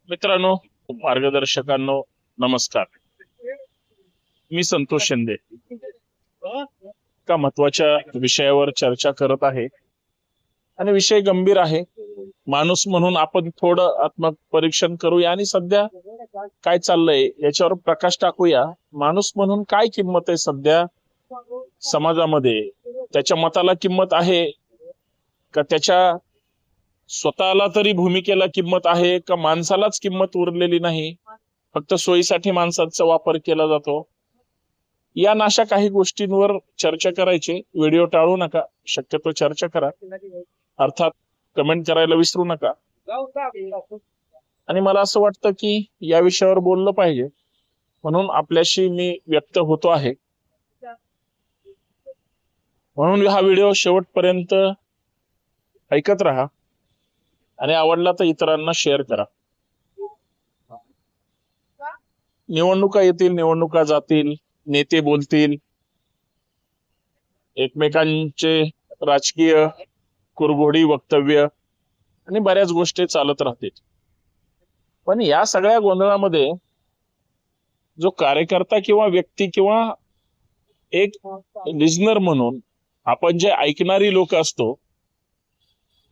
मित्रांनो, मार्गदर्शकांनो, नमस्कार. मी संतोष शिंदे एका महत्वाच्या विषयावर चर्चा करत आहे आणि विषय गंभीर आहे. माणूस म्हणून आपण थोडं आत्मपरीक्षण करूया आणि सध्या काय चाललंय याच्यावर प्रकाश टाकूया. माणूस म्हणून काय किंमत आहे सध्या समाजामध्ये? त्याच्या मताला किंमत आहे का? त्याच्या स्वतःला तरी भूमिकेला किंमत आहे का? माणसालाच किंमत उरलेली नाही, फक्त सोयीसाठी माणसाचा वापर केला जातो. या अशा काही गोष्टींवर चर्चा करायची. व्हिडिओ टाळू नका, शक्यतो चर्चा करा, अर्थात कमेंट करायला विसरू नका. आणि मला असं वाटतं की या विषयावर बोललं पाहिजे, म्हणून आपल्याशी मी व्यक्त होतो आहे. म्हणून हा व्हिडिओ शेवटपर्यंत ऐकत राहा आणि आवडला तर इतरांना शेअर करा. निवडणुका येतील, निवडणुका जातील, नेते बोलतील, एकमेकांचे राजकीय कुरघोडी वक्तव्य आणि बऱ्याच गोष्टी चालत राहतील. पण या सगळ्या गोंधळामध्ये जो कार्यकर्ता किंवा व्यक्ती किंवा एक लिझनर म्हणून आपण जे ऐकणारी लोक असतो,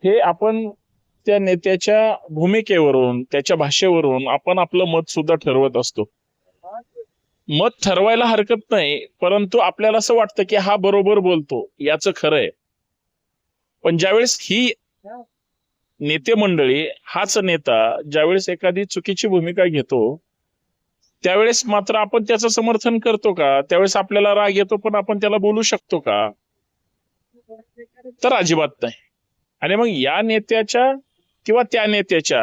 हे आपण त्या नेत्याच्या भूमिकेवरून, त्याच्या भाषेवरून आपण आपलं मत सुद्धा ठरवत असतो. मत ठरवायला हरकत नाही, परंतु आपल्याला असं वाटतं की हा बरोबर बोलतो, याचं खरं आहे. पण ज्यावेळेस ही नेते मंडळी, हाच नेता ज्यावेळेस एखादी चुकीची भूमिका घेतो, त्यावेळेस मात्र आपण त्याचं समर्थन करतो का? त्यावेळेस आपल्याला राग येतो, पण आपण त्याला बोलू शकतो का? तर अजिबात नाही. आणि मग या नेत्याच्या किंवा त्या नेत्याच्या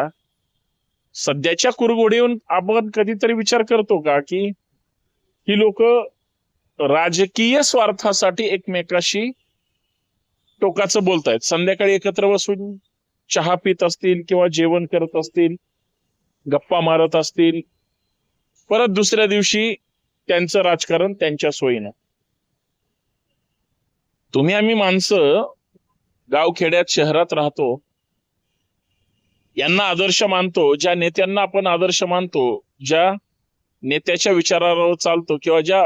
सध्याच्या कुरघोडीहून आपण कधीतरी विचार करतो का की ही लोक राजकीय स्वार्थासाठी एकमेकाशी टोकाचं बोलतायत? संध्याकाळी एकत्र बसून चहा पित असतील किंवा जेवण करत असतील, गप्पा मारत असतील, परत दुसऱ्या दिवशी त्यांचं राजकारण त्यांच्या सोयीनं. तुम्ही आम्ही माणसं गावखेड्यात शहरात राहतो, यांना आदर्श मानतो. ज्या नेत्यांना आपण आदर्श मानतो, ज्या नेत्याच्या विचारावर चालतो किंवा ज्या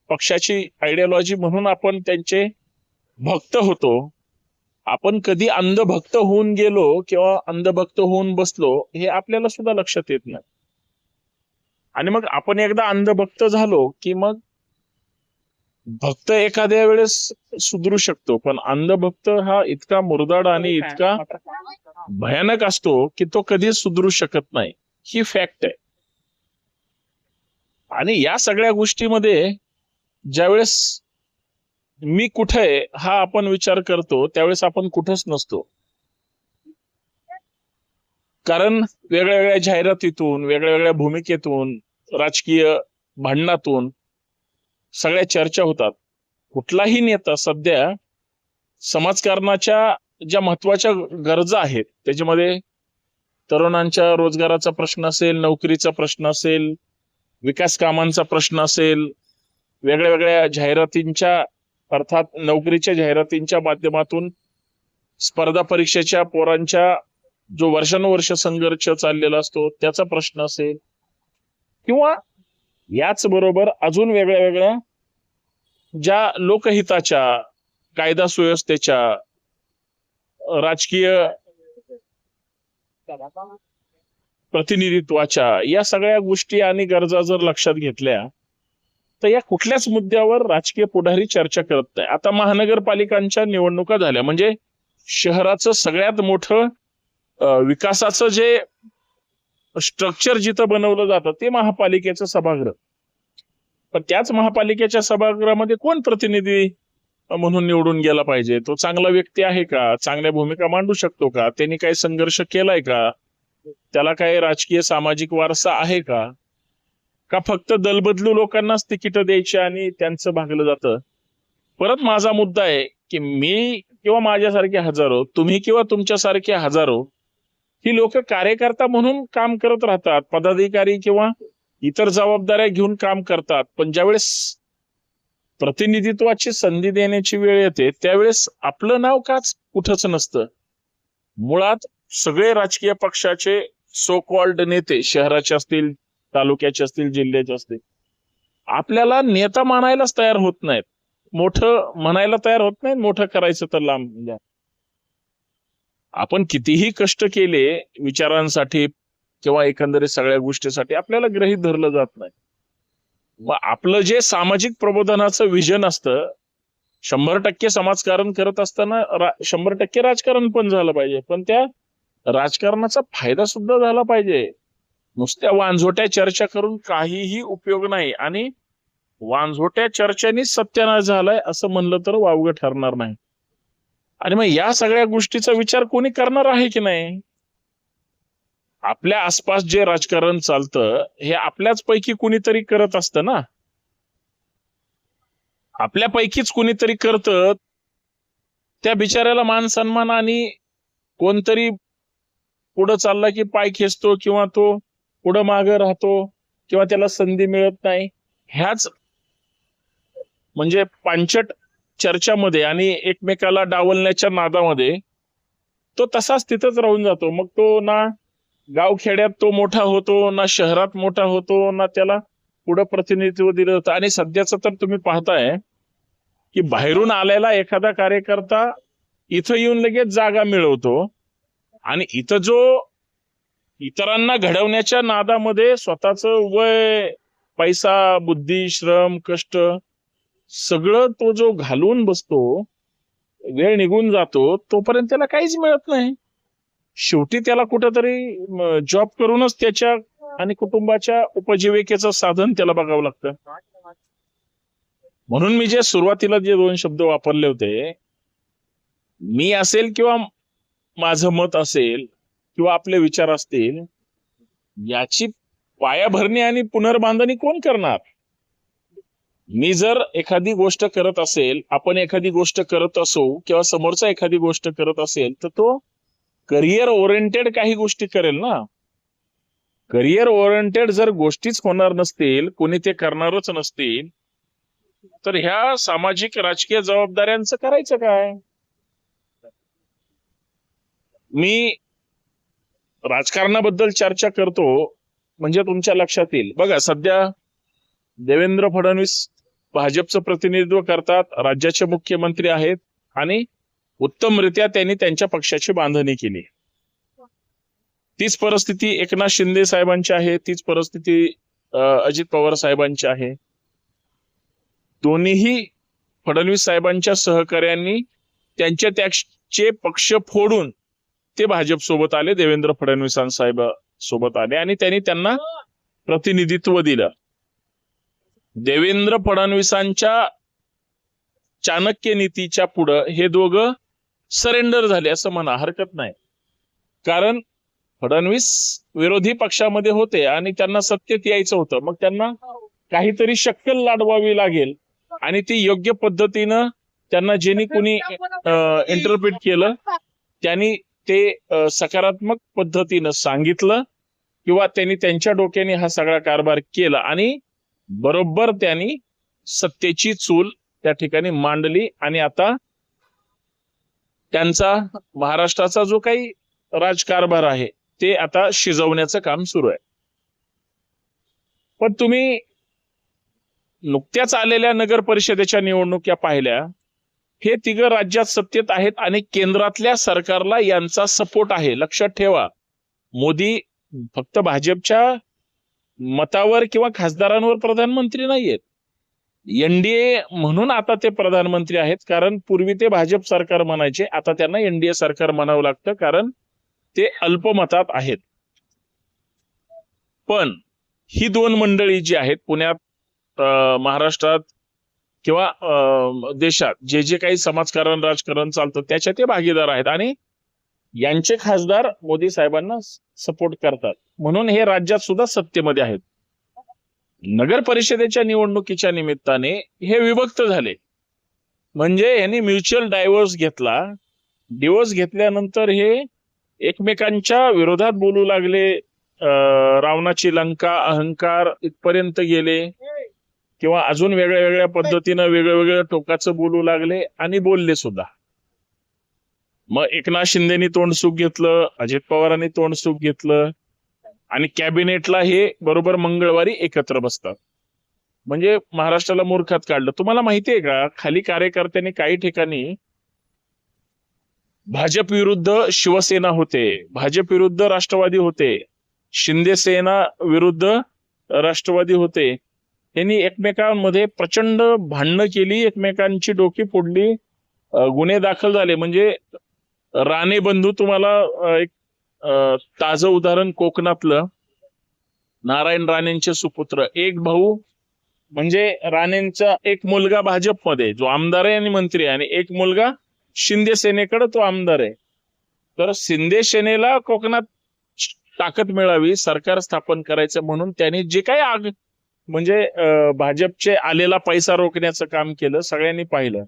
पक्षाची आयडियोलॉजी म्हणून आपण त्यांचे भक्त होतो, आपण कधी अंधभक्त होऊन गेलो किंवा अंधभक्त होऊन बसलो हे आपल्याला सुद्धा लक्षात येत नाही. आणि मग आपण एकदा अंधभक्त झालो की मग भक्त एखाद्या वेळेस सुधरू शकतो, पण अंधभक्त हा इतका मुरदाड आणि इतका भयानक असतो की तो कधीच सुधरू शकत नाही. ही फॅक्ट आहे. आणि या सगळ्या गोष्टीमध्ये ज्यावेळेस मी कुठे आहे हा आपण विचार करतो, त्यावेळेस आपण कुठंच नसतो. कारण वेगळ्या वेगळ्या जाहिरातीतून, वेगळ्या वेगळ्या भूमिकेतून, राजकीय भांडणातून सगळ्या चर्चा होतात. कुठलाही नेता सध्या समाजकारणाच्या ज्या महत्वाच्या गरजा आहेत, त्याच्यामध्ये तरुणांच्या रोजगाराचा प्रश्न असेल, नोकरीचा प्रश्न असेल, विकास कामांचा प्रश्न असेल, वेगळ्या वेगळ्या जाहिरातींच्या अर्थात नोकरीच्या जाहिरातींच्या माध्यमातून स्पर्धा परीक्षेच्या पोरांच्या जो वर्षानुवर्ष संघर्ष चाललेला असतो त्याचा प्रश्न असेल, किंवा याच बरोबर अजून वेगळ्या वेगळ्या ज्या लोकहिताच्या, कायदा सुव्यवस्थेच्या, राजकीय प्रतिनिधित्वाच्या, या सगळ्या गोष्टी आणि गरजा जर लक्षात घेतल्या तर या कुठल्याच मुद्द्यावर राजकीय पुढारी चर्चा करत नाही. आता महानगरपालिकांच्या निवडणुका झाल्या, म्हणजे शहराचं सगळ्यात मोठं विकासाचं जे स्ट्रक्चर जिथं बनवलं जातं ते महापालिकेचं सभागृह. पण त्याच महापालिकेच्या सभागृहामध्ये कोण प्रतिनिधी म्हणून निवडून गेला पाहिजे? तो चांगला व्यक्ती आहे का? चांगल्या भूमिका मांडू शकतो का? त्यांनी काही संघर्ष केलाय का? त्याला काही राजकीय सामाजिक वारसा आहे का? का फक्त दलबदलू लोकांनाच तिकीट द्यायची आणि त्यांचं भागलं जातं? परत माझा मुद्दा आहे की मी किंवा माझ्यासारखे हजारो, तुम्ही किंवा तुमच्यासारखे हजारो, ही लोक कार्यकर्ता म्हणून काम करत राहतात, पदाधिकारी किंवा इतर जबाबदाऱ्या घेऊन काम करतात. पण ज्यावेळेस प्रतिनिधित्वाची संधी देण्याची वेळ येते त्यावेळेस आपलं नाव काच कुठंच नसतं. मुळात सगळे राजकीय पक्षाचे सो कॉल्ड नेते शहराचे असतील, तालुक्याचे असतील, जिल्ह्याचे असतील, आपल्याला नेता मानायलाच तयार होत नाहीत, मोठं म्हणायला तयार होत नाहीत, मोठं करायचं तर लांब द्या. आपण कितीही कष्ट केले विचारांसाठी किंवा एकंदरीत सगळ्या गोष्टीसाठी, आपल्याला गृहीत धरलं जात नाही. मग आपलं जे सामाजिक प्रबोधनाचं विजन असतं, 100% समाजकारण करत असताना 100% राजकारण पण झालं पाहिजे, पण त्या राजकारणाचा फायदा सुद्धा झाला पाहिजे. नुसत्या वांझोट्या चर्चा करून काहीही उपयोग नाही, आणि वांझोट्या चर्चांनी सत्यानाश झालाय असं म्हणलं तर वावगं ठरणार नाही. आणि मग या सगळ्या गोष्टीचा विचार कोणी करणार आहे की नाही? आपल्या आसपास जे राजकारण चालतं हे आपल्याच पैकी कुणीतरी करत असतं ना, आपल्यापैकीच कुणीतरी करतं. त्या बिचाऱ्याला मान सन्मान, आणि कोणतरी पुढं चालला की पाय खेचतो, किंवा तो पुढं मागं राहतो, किंवा त्याला संधी मिळत नाही. ह्याच म्हणजे पांचट चर्चामध्ये आणि एकमेकाला डावलण्याच्या नादामध्ये तो तसाच तिथंच राहून जातो. मग तो ना गावखेड्यात तो मोठा होतो, ना शहरात मोठा होतो, ना त्याला पुढं प्रतिनिधित्व दिलं जातं. आणि सध्याचं तर तुम्ही पाहताय की बाहेरून आलेला एखादा कार्यकर्ता इथं येऊन लगेच जागा मिळवतो, आणि इथं जो इतरांना घडवण्याच्या नादामध्ये स्वतःचं वय, पैसा, बुद्धी, श्रम, कष्ट सगळं तो जो घालून बसतो, वेळ निघून जातो, तोपर्यंत त्याला काहीच मिळत नाही. शेवटी त्याला कुठंतरी जॉब करूनच त्याच्या आणि कुटुंबाच्या उपजीविकेचं साधन त्याला बघावं लागतं. म्हणून मी जे सुरुवातीला जे 2 शब्द वापरले होते, मी असेल किंवा माझं मत असेल किंवा आपले विचार असतील, याची पायाभरणी आणि पुनर्बांधणी कोण करणार? मी जर एखादी गोष्ट करत असेल, आपण एखादी गोष्ट करत असो, किंवा समोरचा एखादी गोष्ट करत असेल, तर तो करिअर ओरिएंटेड काही गोष्टी करेल ना. करिअर ओरिएंटेड जर गोष्टीच होणार नसतील, कोणी ते करणारच नसतील, तर ह्या सामाजिक राजकीय जबाबदाऱ्यांचं करायचं काय? मी राजकारणाबद्दल चर्चा करतो म्हणजे तुमच्या लक्षात येईल. बघा, सध्या देवेंद्र फडणवीस भाजपचं प्रतिनिधित्व करतात, राज्याचे मुख्यमंत्री आहेत, आणि उत्तमरित्या त्यांनी त्यांच्या पक्षाची बांधणी केली. तीच परिस्थिती एकनाथ शिंदे साहेबांची आहे, तीच परिस्थिती अजित पवार साहेबांची आहे. दोन्हीही फडणवीस साहेबांच्या सहकार्यांनी त्यांचे त्याचे पक्ष फोडून ते भाजप सोबत आले, देवेंद्र फडणवीसांसाहेब सोबत आले, आणि त्यांनी त्यांना प्रतिनिधित्व दिलं. देवेंद्र फडणवीसांच्या चाणक्य नीतीच्या पुढं हे दोघं सरेंडर झाले असं म्हणा हरकत नाही. कारण फडणवीस विरोधी पक्षामध्ये होते आणि त्यांना सत्तेत यायचं होतं, मग त्यांना काहीतरी शक्कल लाडवावी लागेल, आणि ती योग्य पद्धतीनं त्यांना ज्यांनी कुणी इंटरप्रिट केलं त्यांनी ते सकारात्मक पद्धतीनं सांगितलं, किंवा त्यांनी त्यांच्या डोक्याने हा सगळा कारभार केला, आणि बरोबर त्यांनी सत्तेची चूल त्या ठिकाणी मांडली. आणि आता त्यांचा महाराष्ट्राचा जो काही राजकारभार आहे ते आता शिजवण्याचं काम सुरू आहे. पण तुम्ही नुकत्याच आलेल्या नगर परिषदेच्या निवडणुका पाहिल्या, हे तिघं राज्यात सत्तेत आहेत, आणि केंद्रातल्या सरकारला यांचा सपोर्ट आहे. लक्षात ठेवा, मोदी फक्त भाजपच्या मतावर किंवा खासदारांवर प्रधानमंत्री नाहीयेत. एनडीए म्हणून आता ते प्रधानमंत्री आहेत, कारण पूर्वी ते भाजप सरकार म्हणायचे, आता त्यांना एनडीए सरकार म्हणावं लागतं, कारण ते अल्पमतात आहेत. पण ही 2 मंडळी जी आहेत पुण्यात, महाराष्ट्रात किंवा देशात जे जे काही समाजकारण राजकारण चालतं त्याच्यात ते भागीदार आहेत, आणि यांचे खासदार मोदी साहेबांना सपोर्ट करतात, म्हणून हे राज्यात सुद्धा सत्तेमध्ये आहेत. नगर परिषदेच्या निवडणुकीच्या निमित्ताने हे विभक्त झाले, म्हणजे यांनी म्युच्युअल डायव्होर्स घेतला. डिवोर्स घेतल्यानंतर हे एकमेकांच्या विरोधात बोलू लागले, रावणाची लंका, अहंकार इथपर्यंत गेले, किंवा अजून वेगळ्या वेगळ्या पद्धतीनं वेगळं टोकाचं बोलू लागले, आणि बोलले सुद्धा. मग एकनाथ शिंदेनी तोंड सुख घेतलं, अजित पवारांनी तोंड सुख घेतलं, आणि कॅबिनेटला हे बरोबर मंगळवारी एकत्र बसतात. म्हणजे महाराष्ट्राला मूर्खात काढलं. तुम्हाला माहितीये का, खाली कार्यकर्त्यांनी काही ठिकाणी भाजप विरुद्ध शिवसेना होते, भाजप विरुद्ध राष्ट्रवादी होते, शिंदे सेना विरुद्ध राष्ट्रवादी होते. यांनी एकमेकांमध्ये प्रचंड भांडणं केली, एकमेकांची डोकी फोडली, गुन्हे दाखल झाले. म्हणजे राणे बंधू, तुम्हाला एक ताजं उदाहरण कोकणातलं, नारायण राणेंचे सुपुत्र, एक भाऊ म्हणजे राणेंचा एक मुलगा भाजपमध्ये जो आमदार आहे आणि मंत्री आहे, आणि एक मुलगा शिंदे सेनेकडे तो आमदार आहे. तर शिंदे सेनेला कोकणात ताकद मिळावी, सरकार स्थापन करायचं म्हणून त्यांनी जे काही म्हणजे भाजपचे आलेला पैसा रोखण्याचं काम केलं, सगळ्यांनी पाहिलं.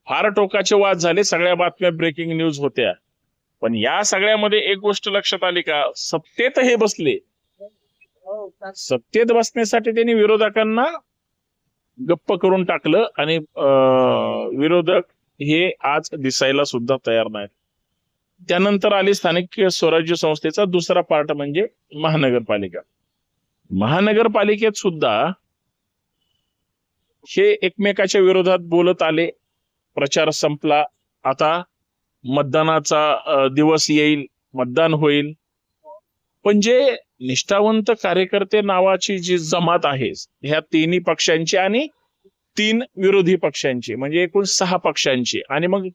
फार टोकाचे वाद झाले, सगळ्या बातम्या ब्रेकिंग न्यूज होत्या. पण या सगळ्यामध्ये एक गोष्ट लक्षात आली का, सत्तेत हे बसले, सत्तेत बसण्यासाठी त्यांनी विरोधकांना गप्प करून टाकलं, आणि विरोधक हे आज दिसायला सुद्धा तयार नाहीत. त्यानंतर आली स्थानिक स्वराज्य संस्थेचा दुसरा पार्ट म्हणजे महानगरपालिका. महानगरपालिकेत सुद्धा हे एकमेकाच्या विरोधात बोलत आले. प्रचार संपला, आता मतदानाचा दिवस येईल, मतदान होईल. पण जे निष्ठावंत कार्यकर्ते नावाची जी जमात आहे, ह्या तिन्ही पक्षांची आणि 3 विरोधी पक्षांची, म्हणजे एकूण 6 पक्षांची, आणि मग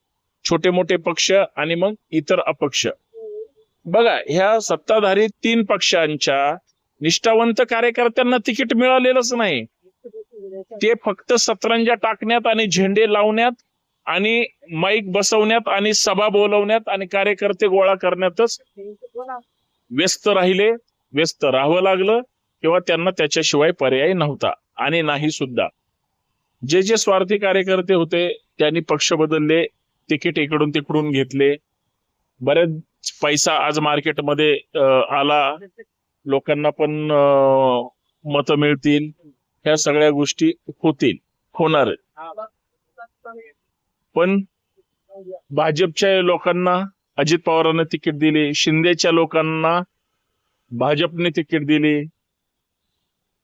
छोटे मोठे पक्ष आणि मग इतर अपक्ष. बघा, ह्या सत्ताधारी 3 पक्षांच्या निष्ठावंत कार्यकर्त्यांना तिकीट मिळालेलंच नाही. ते फक्त सतरंजा टाकण्यात आणि झेंडे लावण्यात आणि माईक बसवण्यात आणि सभा बोलवण्यात आणि कार्यकर्ते गोळा करण्यातच व्यस्त राहिले, व्यस्त राहावं लागलं, किंवा त्यांना त्याच्याशिवाय पर्याय नव्हता आणि नाही सुद्धा. जे जे स्वार्थी कार्यकर्ते होते त्यांनी पक्ष बदलले, तिकीट इकडून तिकडून घेतले, बरेच पैसा आज मार्केटमध्ये आला, लोकांना पण मतं मिळतील, ह्या सगळ्या गोष्टी होणार. पण भाजपच्या लोकांना अजित पवारांना तिकीट दिली, शिंदेच्या लोकांना भाजपने तिकीट दिली,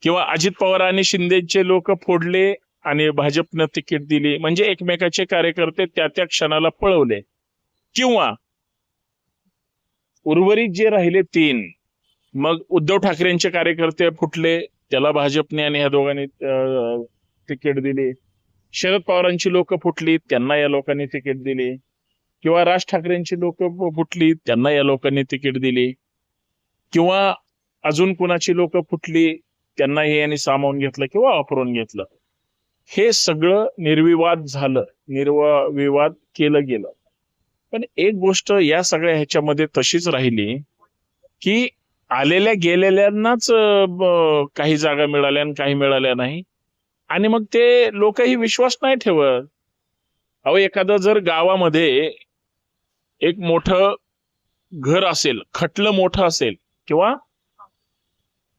किंवा अजित पवार आणि शिंदेचे लोक फोडले आणि भाजपनं तिकीट दिली. म्हणजे एकमेकाचे कार्यकर्ते त्या त्या क्षणाला पळवले. किंवा उर्वरित जे राहिले 3, मग उद्धव ठाकरेंचे कार्यकर्ते फुटले, त्याला भाजपने आणि ह्या दोघांनी तिकीट दिली. शरद पवारांची लोक फुटली, त्यांना या लोकांनी तिकीट दिली. किंवा राज ठाकरेंची लोक फुटली, त्यांना या लोकांनी तिकीट दिली. किंवा अजून कुणाची लोक फुटली, त्यांना हे यांनी सामावून घेतलं किंवा वापरून घेतलं. हे सगळं निर्विवाद झालं, निर्विवाद केलं गेलं. पण एक गोष्ट या सगळ्या ह्याच्यामध्ये तशीच राहिली की आलेल्या गेलेल्यांनाच काही जागा मिळाल्या आणि काही मिळाल्या नाही, आणि मग ते लोकही विश्वास नाही ठेवत. अहो, एखादं जर गावामध्ये एक मोठं घर असेल, खटलं मोठं असेल, किंवा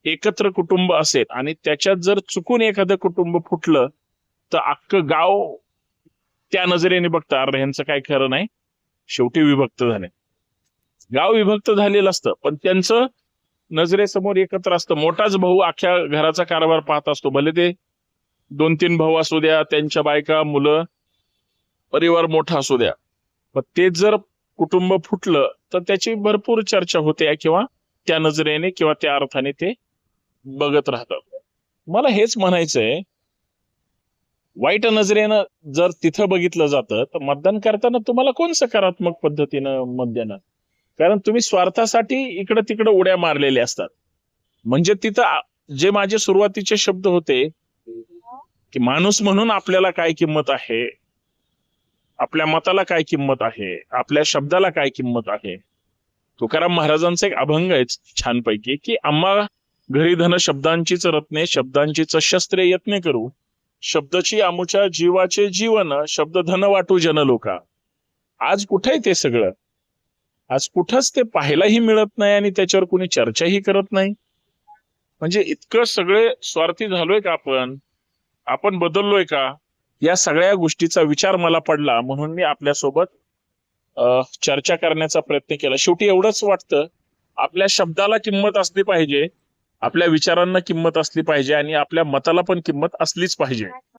एकत्र कुटुंब असेल, आणि त्याच्यात जर चुकून एखादं कुटुंब फुटलं तर अख्खं गाव त्या नजरेने बघतं, अरे ह्यांचं काय खरं नाही, शेवटी विभक्त झाले. गाव विभक्त झालेलं असतं, पण त्यांचं नजरेसमोर एकत्र असतं. मोठाच भाऊ अख्ख्या घराचा कारभार पाहत असतो, भले ते 2-3 भाऊ असू द्या, त्यांच्या बायका, मुलं, परिवार मोठा असू द्या, पण तेच जर कुटुंब फुटलं तर त्याची भरपूर चर्चा होते, किंवा त्या नजरेने किंवा त्या अर्थाने ते बघत राहतात. मला हेच म्हणायचंय, वाईट नजरेनं जर तिथं बघितलं जातं तर मतदान करताना तुम्हाला कोण सकारात्मक पद्धतीनं मत देणार? कारण तुम्ही स्वार्थासाठी इकडं तिकडं उड्या मारलेल्या असतात. म्हणजे तिथं जे माझे सुरुवातीचे शब्द होते की माणूस म्हणून आपल्याला काय किंमत आहे, आपल्या मताला काय किंमत आहे, आपल्या शब्दाला काय किंमत आहे. तुकाराम महाराजांचा एक अभंग आहे छानपैकी की आम्हा घरी धन शब्दांचीच रत्ने, शब्दांचीच शस्त्रे यत्ने करू, शब्दाची आमुच्या जीवाचे जीवन, शब्द धन वाटू जन लोका. आज कुठे ते सगळं? आज कुठंच ते पाहायलाही मिळत नाही आणि त्याच्यावर कोणी चर्चाही करत नाही. म्हणजे इतकं सगळे स्वार्थी झालोय का आपण बदललोय का? या सगळ्या गोष्टीचा विचार मला पडला, म्हणून मी आपल्यासोबत चर्चा करण्याचा प्रयत्न केला. शेवटी एवढंच वाटतं, आपल्या शब्दाला किंमत असली पाहिजे, आपल्या विचारांना किंमत असली पाहिजे आणि आपल्या मताला पण किंमत असलीच पाहिजे.